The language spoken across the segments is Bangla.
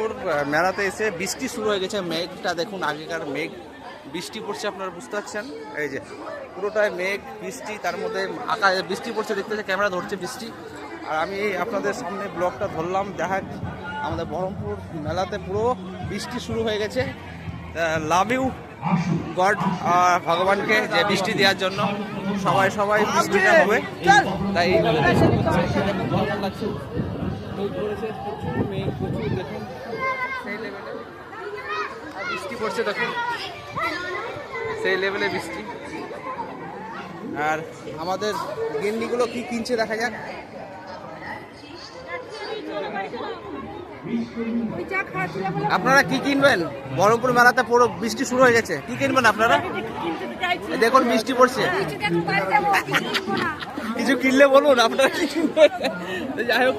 বহরমপুর মেলাতে এসে বৃষ্টি শুরু হয়ে গেছে। মেঘটা দেখুন, আগেকার মেঘ, বৃষ্টি পড়ছে, আপনারা বুঝতে পারছেন। এই যে পুরোটাই মেঘ, বৃষ্টি, তার মধ্যে আকাশে বৃষ্টি পড়ছে, দেখতে পাচ্ছি ক্যামেরা ধরছে বৃষ্টি। আর আমি আপনাদের সামনে ব্লগটা ধরলাম। দেখা আমাদের বহরমপুর মেলাতে পুরো বৃষ্টি শুরু হয়ে গেছে। লাভ ইউ গড, ভগবানকে যে বৃষ্টি দেওয়ার জন্য। সবাই সবাই বৃষ্টিটা হবে, তাই বৃষ্টি পড়ছে দেখুন, সেই লেভেলে বৃষ্টি। আর আমাদের গেন্ডিগুলো কি কিনছে দেখা যাক। আপনারা কি কিনবেন? বহরমপুর মেলাতে পুরো বৃষ্টি শুরু হয়ে গেছে, কি কিনবেন আপনারা? দেখুন বৃষ্টি পড়ছে, কিছু কিনলে বলুন আপনারা কি কিনবেন। যাই হোক,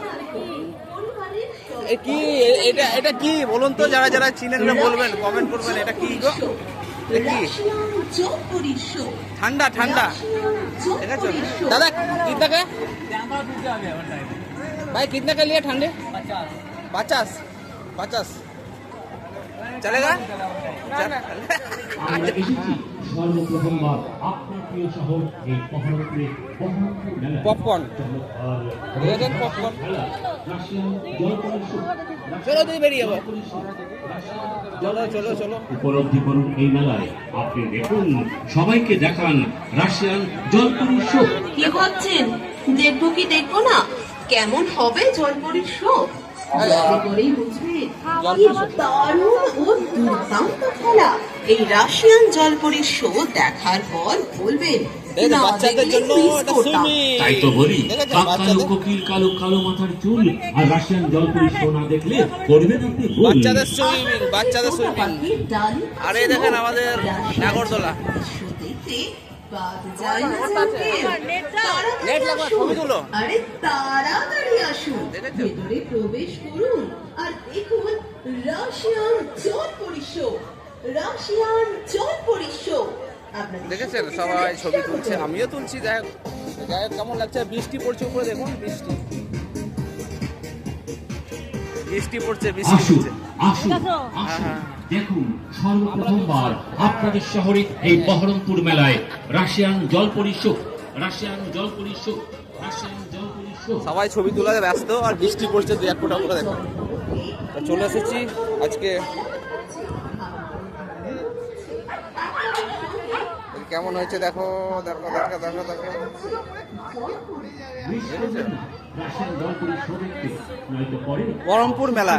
কি এটা এটা কি বলুন তো, যারা যারা চিনেন না বলবেন, কমেন্ট করবেন। এটা কি গো? কি ঠান্ডা ঠান্ডা, ঠিক আছে দাদা? कितना का भाई, कितना का लिया ठंडे? 50 50 चलेगा? পপকর্ন, পপকর্ন, চলো তুই বেরিয়ে যাবো, চলো চলো চলো। উপলব্ধি করুন এই মেলায়, আপনি দেখুন, সবাইকে দেখান রাশিয়ান জলপরীর শো। কি ভাবছেন, দেখবো কি দেখবো না? কেমন হবে জলপরীর শো? করেই বুঝবে কি দারুণ ও দুর্দান্ত খেলা। এই রাশিয়ান জলপরীর শো দেখার পর বলবেন বাচ্চাদের জন্য এটা সুইমিং। তাই তো বলি, কালো কোকিল, কালো কালো মাথার চুল, আর রাশিয়ান জলপরীর শো না দেখলে করবেন আপনি ভুল। বাচ্চাদের সুইমিং, বাচ্চাদের সুইমিং। আরে দেখেন আমাদের নাগরদোলা। আরে তাড়াতাড়ি আসুন, ভেতরে প্রবেশ করুন আর দেখুন রাশিয়ান জলপরী শো। রাশিয়ান জলপরী শো দেখেছেন, সবাই ছবি তুলছে, আমিও তুলছি। যাই হোক, কেমন লাগছে? বৃষ্টি পড়ছে উপরে, দেখুন বৃষ্টি, বৃষ্টি পড়ছে, বৃষ্টি পড়ছে। আসুন আসুন, দেখুন সর্বপ্রথমবার আপনাদের শহরে এই বহরমপুর মেলায় রাশিয়ান জলপরী শো। রাশিয়ান জলপরী শো, রাশিয়ান জলপরী শো। সবাই ছবি তোলাতে ব্যস্ত, আর বৃষ্টি পড়ছে দুই এক ফোঁটা করে। দেখুন, চলে এসেছি আজকে। কেমন হয়েছে দেখো, দেখো দেখো দেখো দেখো। রাশিয়ান জলপরী শো দেখতে নয়তো পরে বহরমপুর মেলা।